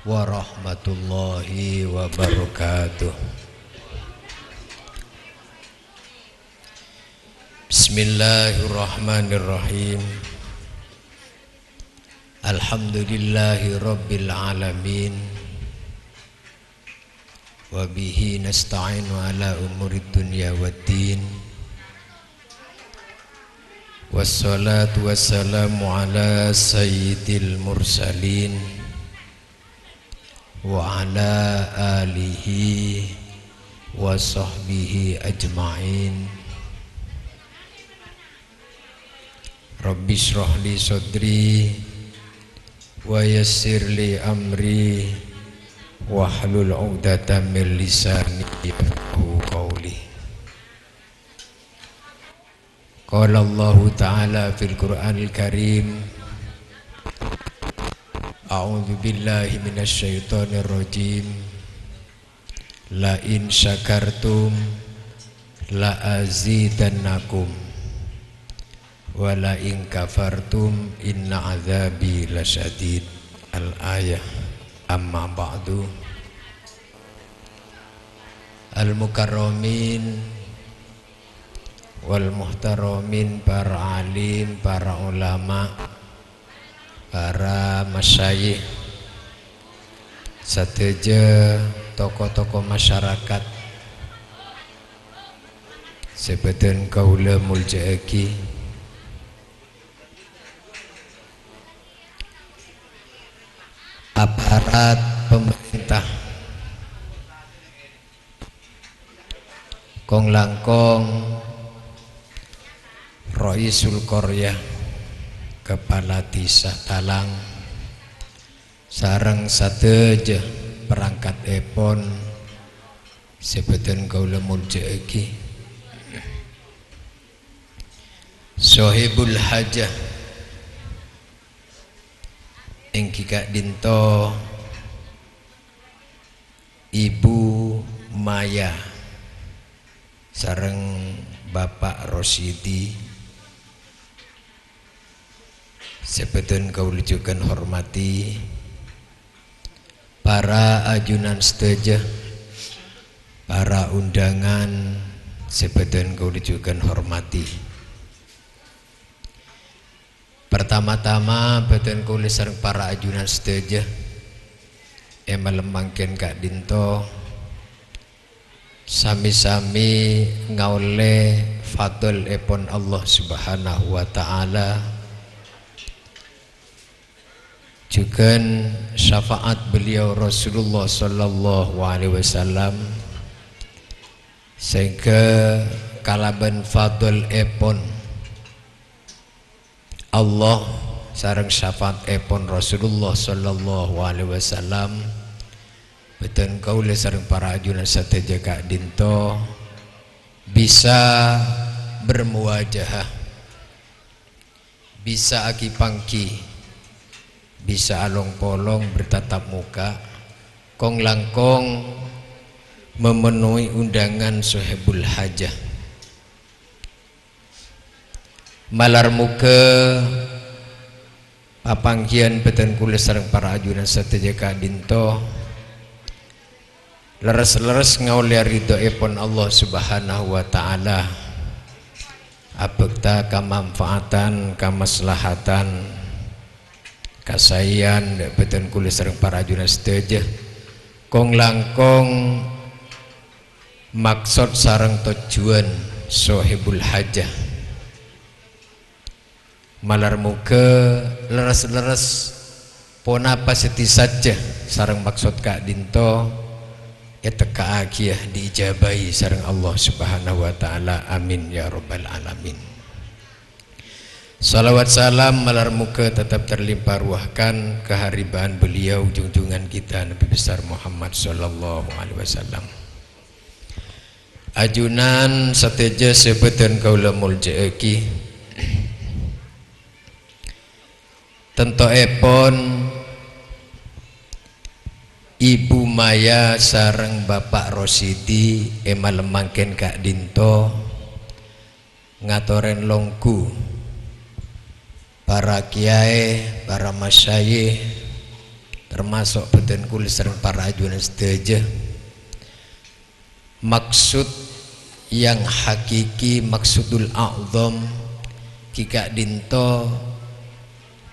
warahmatullahi wabarakatuh. Bismillahirrahmanirrahim. Alhamdulillahi rabbil alamin. Wa bihi nasta'inu ala umurid dunya waddin. Wassalatu wassalamu ala sayyidil mursalin wa ala alihi wa sahbihi ajma'in. Rabbi shrah li sadri wa yassir li amri wahlul 'uqdatam min lisani yafqahu qawli. Qala Allah Ta'ala fil Qur'anil Karim, a'udzu billahi minasy syaithanir rajim. La in syakartum la azidannakum wa la in kafartum inna azabi lasyadid. Al-ayah. Amma ba'du. Al-mukarramin wal muhtaramin, para alim, para ulama, para masyayikh, sateja tokoh-tokoh masyarakat, sebetul kaula muljaaki, aparat pemerintah, kong langkong Raisul Qaryah, kepala desa Talang, sareng sateja perangkat epon, sebetul kaula muljaaki, Sohibul Hajah ing Kika Dinto, Ibu Maya, sareng Bapak Rosyidi, sebetul kaula juga hormati para ajunan seteja, para undangan, sebetul kaula juga hormati. Pertama-tama betul kaula sareng para ajunan seteja melemangken Kak Dinto sami-sami ngaule fadl epon Allah Subhanahu wa ta'ala, juga syafaat beliau Rasulullah sallallahu alaihi wasallam, sehingga kalaban fadl epon Allah sareng syafaat epon Rasulullah sallallahu alaihi wasallam, betul kaula sareng para ajunan sateja Kak Dinto bisa bermuwajahah, bisa aki pangki, bisa along polong bertatap muka, kong langkong memenuhi undangan Sohibul Hajah. Malar muka papangkian beten kula sareng para ajunan sateja Kak Dinto leres-leres ngauli ridho epon Allah Subhanahu wa ta'ala, abekta kamanfaatan, kamaslahatan, kasayan beten kula sareng para ajunan seteja, kong langkong maksud sareng tujuan Sohibul Hajah. Malar muka leres-leres pon apa seti saja sareng maksud Kak Dinto ya teka akiyah diijabahi sareng Allah Subhanahu wa ta'ala. Amin ya rabbal alamin. Salawat salam malar muka tetap terlimpah ruahkan keharibaan beliau junjungan kita Nabi besar Muhammad sallallahu alaihi wasallam. Ajunan sateja sebetul kaula muljaaki, tento epon Ibu Maya sareng Bapak Rosyidi lemangken Kak Dinto ngatoren longku para kiai, para masyayikh, termasuk beten kul sareng para ajunan sedaja maksud yang hakiki, maksudul a'zam kika dinto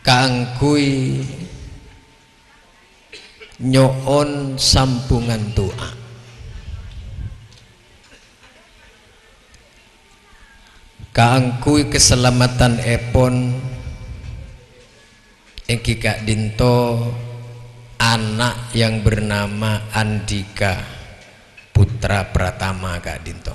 kaangkui nyoon sampungan doa kaangkui keselamatan epon yang kika dinto anak yang bernama Andika putra Pratama Kak Dinto.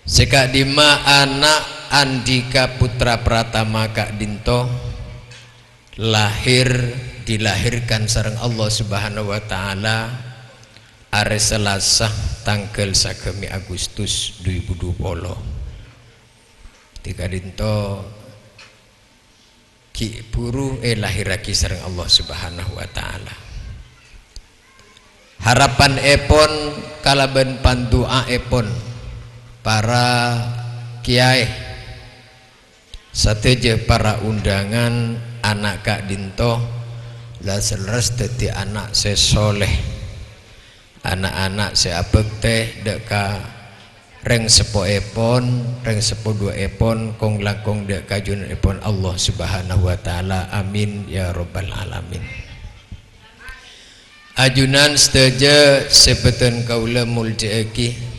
Sekak dima anak Andika putra Pratama Kak Dinto dilahirkan sareng Allah Subhanahu wa taala are Selasa tanggal 1 Agustus 2020. Kak Dinto ki buru lahir lagi sareng Allah Subhanahu wa taala. Harapan epon kalaban pandoa epon para kiai sateja para undangan anak Kak Dinto lah seleres dadi anak sesoleh, anak-anak seabek teh deka reng sepo epon, reng sepo dua epon, kong langkong dek kajun epon Allah Subhanahu wa taala. Amin ya rabbal alamin. Ajunan sedaja sebeten kaula muljaeki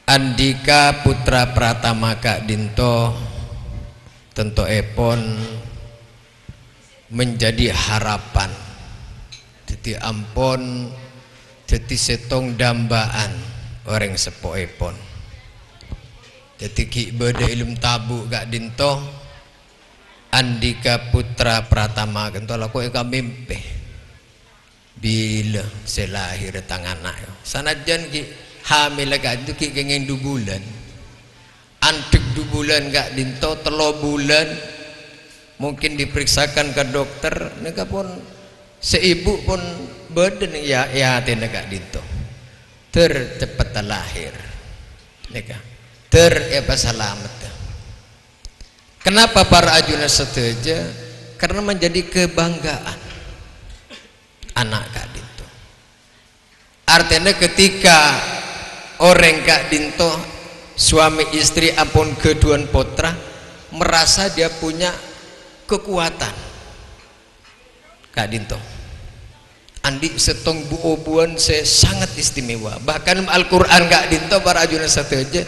Andika putra Pratama Kak Dinto tentu epon menjadi harapan jadi ampon jadi setong dambaan orang sepo epon jadi ki beda ilmu tabu Kak Dinto Andika putra Pratama Kento laku eka mimpi bila selahir tangan anak sanajan ki hamil Kak Dinto ki kengen 2 bulan antik 2 bulan Kak Dinto 3 bulan mungkin diperiksakan ke dokter neka pun seibu pun beden ya tina Kak Dinto tercepat lahir neka selamat. Kenapa para ajunan setuju? Karena menjadi kebanggaan anak Kak Dinto. Artinya ketika orang Kak Dinto suami istri ampun keduan putra merasa dia punya kekuatan Kak Dinto andi setong buobuan sangat istimewa. Bahkan Al-Quran Kak Dinto para ajunan setuju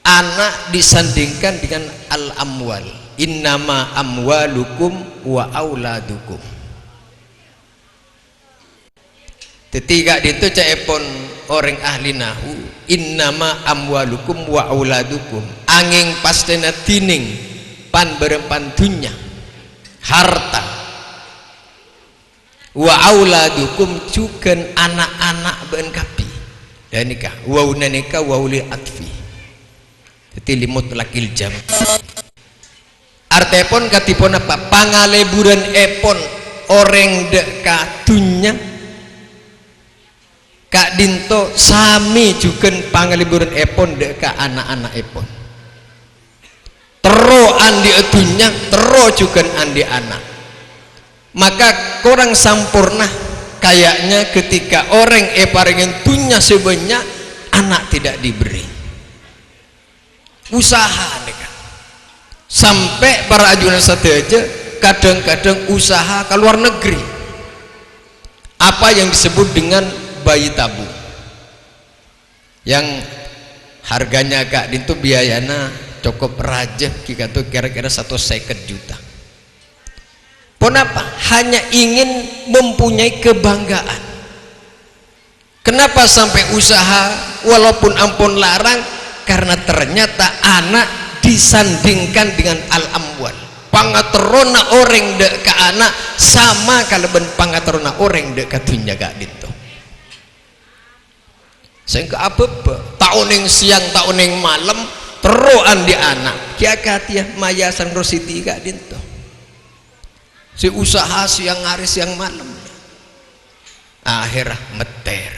anak disandingkan dengan al-amwal, innama amwalukum wa auladukum. Ketiga itu caepon orang ahli nahu, innama amwalukum wa auladukum angin pastena tining pan berempan dunya harta wa auladukum juga anak-anak beengkapi dan nikah wauna nikah wauli atfi jadi limut lakil jam artepon katipon apa pangaleburan epon orang dek katunya Kak Dinto sami juga pangaleburan epon dek ka anak-anak epon tero andi etunya tero juga andi anak maka kurang sampurna kayaknya ketika orang paringin tunya sebanyak anak tidak diberi usaha mereka sampai para ajunan sateja kadang-kadang usaha ke luar negeri apa yang disebut dengan bayi tabung yang harganya Kak Dinto biayana cukup raja kita tuh kira-kira 1,2 juta pun apa hanya ingin mempunyai kebanggaan. Kenapa sampai usaha walaupun ampun larang karena ternyata anak disandingkan dengan al-amwal pangaterona orang dek ke anak sama kalau ben pangaterona orang dek ke dunia Kak Dinto sehingga apa tahun yang siang tahun yang malam teroan di anak kia katia maya sang rositi Kak Dinto si usaha siang hari siang malam akhirnya meter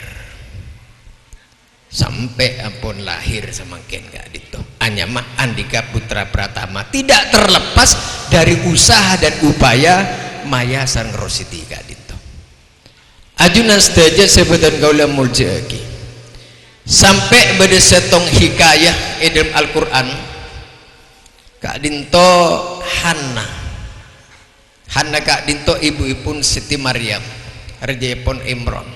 sampai ampun lahir semakin Kak Dinto Anyama Andika Putra Pratama tidak terlepas dari usaha dan upaya maya sareng Rosidi Kak Dinto. Ajunan sedaja sebutan kaula muljaki sampai pada setong hikayah dalam Al-Quran Kak Dinto Hanna Kak Dinto ibu-ipun Siti Maryam Rejepon Imron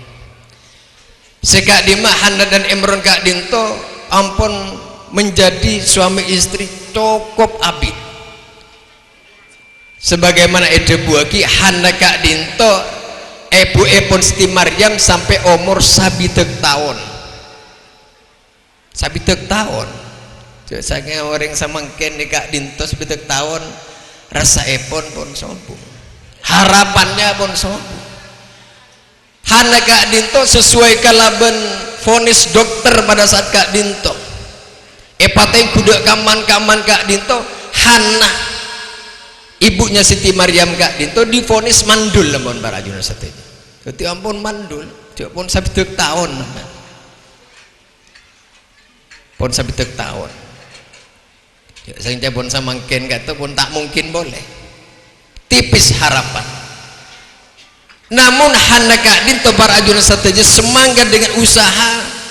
Sekak Dima Hanna dan Imron Kak Dinto ampun menjadi suami istri cukup abid sebagaimana ede buaki Hanna Kak Dinto ibu-ipun Siti Maryam sampai umur sabitek tahun saya orang samangken nih Kak Dinto sabitek tahun rasa epon pun sombong harapannya pun sombong. Hanna Kak Dinto sesuai kalaban vonis dokter pada saat Kak Dinto pateng kuda kaman Kak Dinto Hanna ibunya Siti Maryam Kak Dinto divonis mandul lamun para ajunan satenya jadi ampun mandul dia pun sabitek tahun pun sabitek tahun saya pun samangken kata pun tak mungkin boleh tipis harapan namun Hanna Kak Dinto para ajunan satenya semangat dengan usaha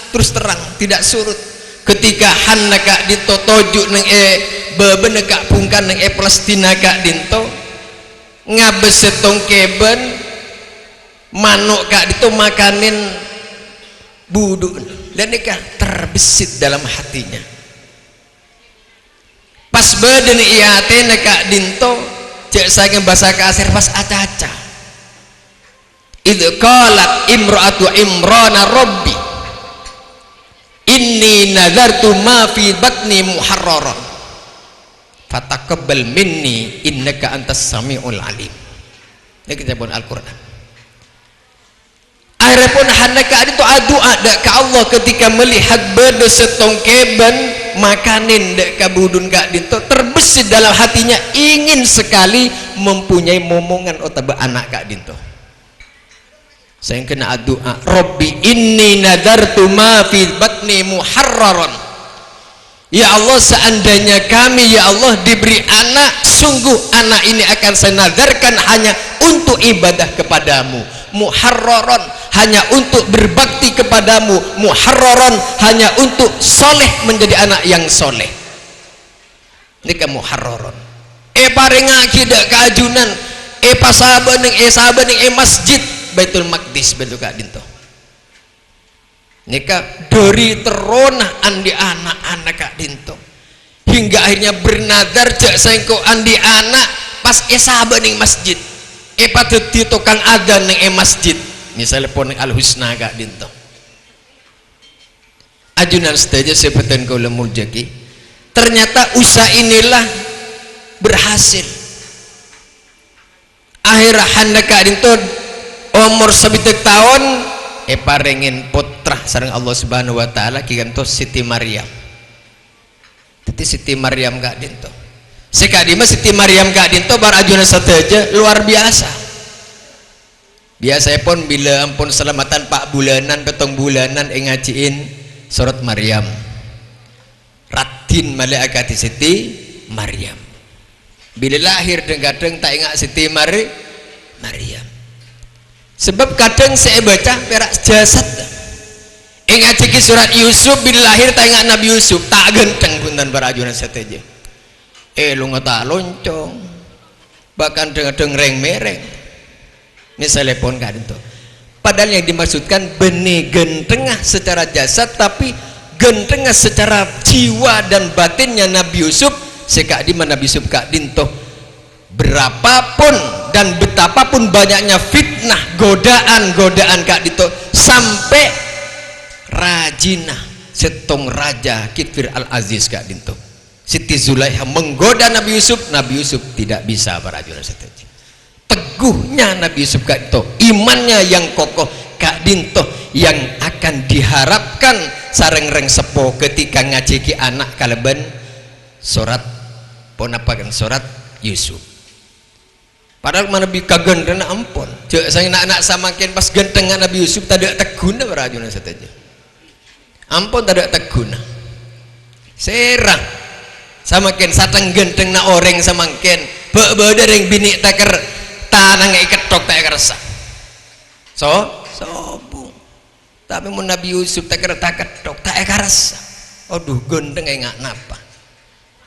terus terang tidak surut ketika Hanna Kak Dinto tojuk neng bebene Kak pungkan neng Palestina Kak Dinto ngabes setong keben manuk Kak Dinto makanin buduk dan nikah terbesit dalam hatinya pas badan iatena Kak Dinto cek saya bahasa kasir pas acaca idh qalat imra'atu Imrana Rabbi inni nadartu ma fi batni muharraran fataqabbal minni innaka antas samiul alim. Ini kita pun Al-Quran akhirnya pun Hanna Kak Dinto doa dak ke Allah ketika melihat beda setong keben makanin dak kabudun Kak Dinto terbesit dalam hatinya ingin sekali mempunyai momongan otaba anak Kak Dinto. Saya kena doa Rabbi inni nadartu ma fi batni muharraran ya Allah seandainya kami ya Allah diberi anak sungguh anak ini akan saya nadarkan hanya untuk ibadah kepadamu muharraran hanya untuk berbakti kepadamu muharraran hanya untuk soleh menjadi anak yang soleh ini kan muharraran paring akidah keajunan pasaban ning masjid Baitul Maqdis bentuk Kak Dinto nikah dari teronah andi anak-anak Kak Dinto hingga akhirnya bernadar jak sengko andi anak pas sahabat ning masjid patut di tukang adzan ning masjid misalnya pon Al Husna Kak Dinto ajunan saja sebutan kau lemul jaki ternyata usaha inilah berhasil akhirnya Hanna Kak Dinto umur sabitek tahun parengin putra sareng Allah Subhanahu wa taala kikanto Siti Maryam. Jadi Siti Maryam Kak Dinto. Sekadima Siti Maryam Kak Dinto barajuna sateja luar biasa. Biasa pun bila ampun selamatan 4 bulanan petong bulanan ngajiin surat Maryam. Ratin malaikati Siti Maryam. Bila lahir kadang tak ingat Siti Maryam. Sebab kadang saya baca perak jasad ingat ciki surat Yusuf bila lahir tak ingat Nabi Yusuf tak genteng punten para ajunan sateja lu ngata loncong bahkan kadang reng mereng misalnya pun Kak Dinto padahal yang dimaksudkan benih gentengah secara jasad tapi gentengah secara jiwa dan batinnya Nabi Yusuf sekak di mana Nabi Yusuf Kak Dinto berapapun dan betapapun banyaknya fitnah godaan Kak Dinto sampai rajinah setong raja Kitfir Al-Aziz Kak Dinto Siti Zulaiha menggoda Nabi Yusuf tidak bisa para ajunan seteja teguhnya Nabi Yusuf Kak Dinto imannya yang kokoh Kak Dinto yang akan diharapkan sareng reng sepo ketika ngajiki anak kaleban surat ponapakan surat Yusuf. Padahal mana bi kagandana ampun. Cek saya anak-anak samakin pas gentengan Nabi Yusuf tak ada teguna berajunan saja. Ampun tak ada teguna. Serang samaken sateng genteng na orang samangken be dereng bini taker tanang iketok tak kerasa sobung tapi mun Nabi Yusuf taker taketok tak kerasa aduh genteng enggak napa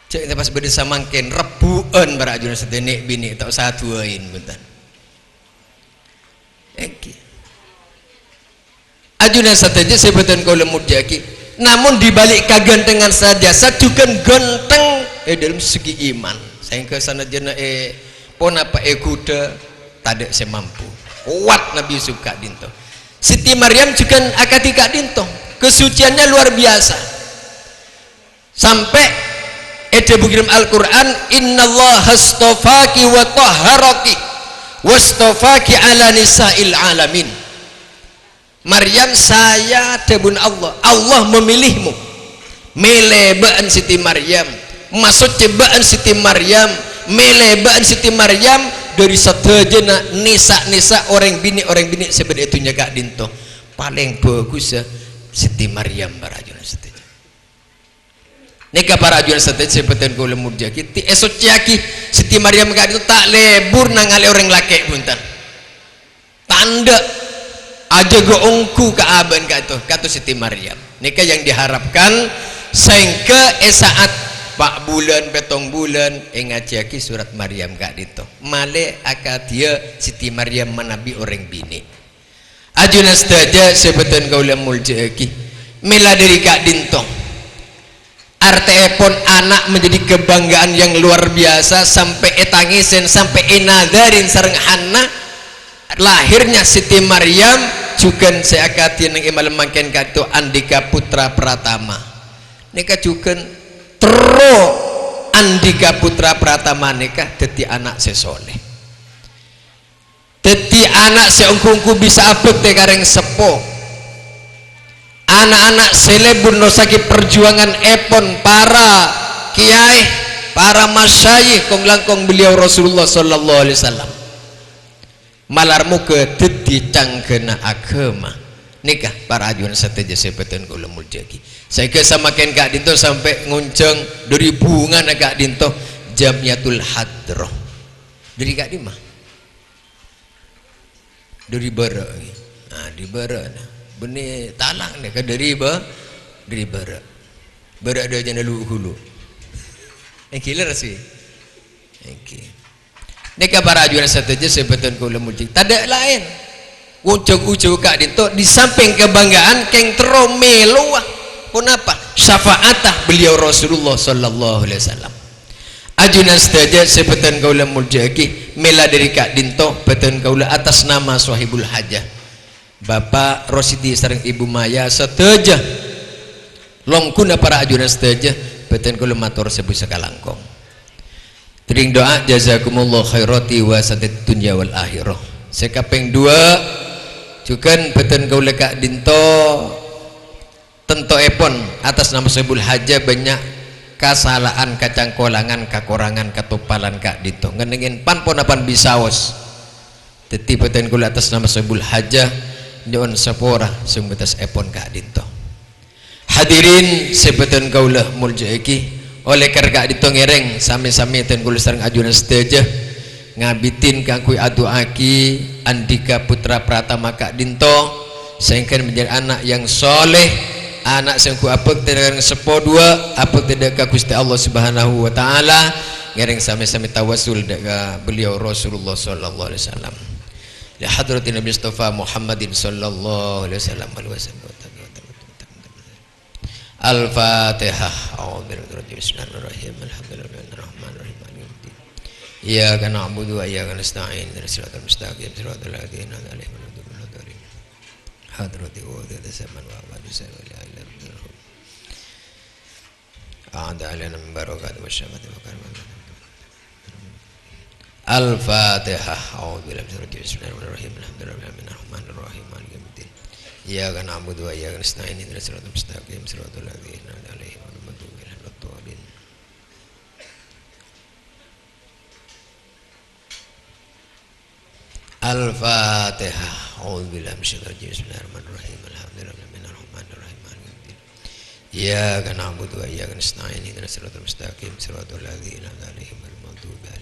cek pas beda samangken rebuan barajuna sedenek bini tak satuain bentar eki ajuna sateja sebutan kau lemut jaki namun dibalik kagantengan saja sajukan ganteng dalam segi iman sehingga sana jena pon apa kuda tak semampu kuat Nabi Yusuf Kak Dinto Siti Maryam juga akati Kak Dinto kesuciannya luar biasa sampai bukirim Al-Quran innallaha astafaki wa tahharaki wastafaki ala nisa'il alamin Maryam saya debun Allah memilihmu melebaan Siti Maryam masuk cobaan Siti Maryam melebaan Siti Maryam dari sadayana nisa orang bini sebenarnya itunya Kak Dinto paling bagus ya Siti Maryam barajuna seteja neka para ajuan seteja sebetan kau lemur jaki ti esok jaki Siti Maryam Kak Dinto tak lebur nangale orang laki buntan tanda aja go ongku ke aban kata Siti Maryam nikah yang diharapkan sehingga saat pak bulan betong bulan ngajaki surat Maryam Kak Dito male akadia Siti Maryam menabi orang bini ajuna saja sebetan kaulah muljaki mila dari Kak Dinto artepon anak menjadi kebanggaan yang luar biasa sampai etangisen sampai enadarin sareng Hanna lahirnya Siti Maryam juga saya akatin yang imal mangken kado Andika Putra Pratama nikah juga tero Andika Putra Pratama nikah dadi anak sesoleh dadi anak seungkungku bisa abek teh kareng sepo anak-anak selebur nosaki perjuangan epon para kiai para masyayikh kong langkong beliau Rasulullah sallallahu alaihi wasallam malarmu ke dadi canggena agama nikah para ajuan sateja sebetan kula muljaki saya kesamakan Kak Dinto sampai ngunceng dari bunga Kak Dinto Jamiatul Hadroh dari Kak Dima dari bara nah di bara nah benih talang nih dari bara ada aja nalu hulu killer sih neka para ajuan sateja sebetan kula muljaki tak lain ujung-ujung Kak Dinto di samping kebanggaan keng teromelo pun apa syafaatah beliau Rasulullah sallallahu alaihi wasallam ajunan saja sebetan kaula muljaki mela dari Kak Dinto betan kaula atas nama Sohibul Hajah Bapak Rosidi sareng Ibu Maya sateja longkuna para ajunan saja betan kaula matur sebu sakalangkong tering doa jazakumullah khairati wa sadat dunya wal akhirah sekapeng dua juga beten kau Kak Dinto tento epon atas nama Sohibul Hajah banyak kesalahan kacangkolangan kakorangan katupalan Kak Dinto ngenengin pan-ponapan bisaos teti beten kau atas nama Sohibul Hajah nyon sapora sumbetas epon Kak Dinto hadirin sebetan kau lah muljaki oleh Kak Dinto ngereng sami-sami ten kau sareng ajunan seteja ngabitin kangkui adu aki Andika Putra Pratama Kak Dinto sehingga menjadi anak yang soleh anak sengku apek dengan sepo dua apek tidak ke Gusti Allah Subhanahu wa taala ngereng sami-sami tawasul dengan beliau Rasulullah sallallahu alaihi wasallam li hadratin Nabi Mustafa Muhammadin sallallahu alaihi wasallam Al-Fatihah a'udzubillahi bismillahirrahmanirrahim alhamdulillahirrahmanirrahim iyyaka na'budu wa iyyaka nasta'in ihdinas siratal mustaqim siratal ladzina an'amta 'alaihim ghairil maghdubi 'alaihim hadrati wa zaman wa badisa wa la ilaha illallah a'ada 'alaina min barakati wasyamati wa karamati Al-Fatihah a'udzubillahi bismillahirrahmanirrahim alhamdulillahirrahmanirrahim maliki yaumiddin iyyaka na'budu wa iyyaka nasta'in ihdinas siratal mustaqim siratal ladzina an'amta 'alaihim ghairil maghdubi 'alaihim waladdallin Al-Fatihah. A'udzubillahi minasyaitonir rajim. Bismillahirrahmanirrahim. Alhamdulillahirabbil alamin. Iyyaka na'budu wa iyyaka nasta'in ihdinas siratal mustaqim siratal ladzina an'amta 'alaihim ghairil maghdubi 'alaihim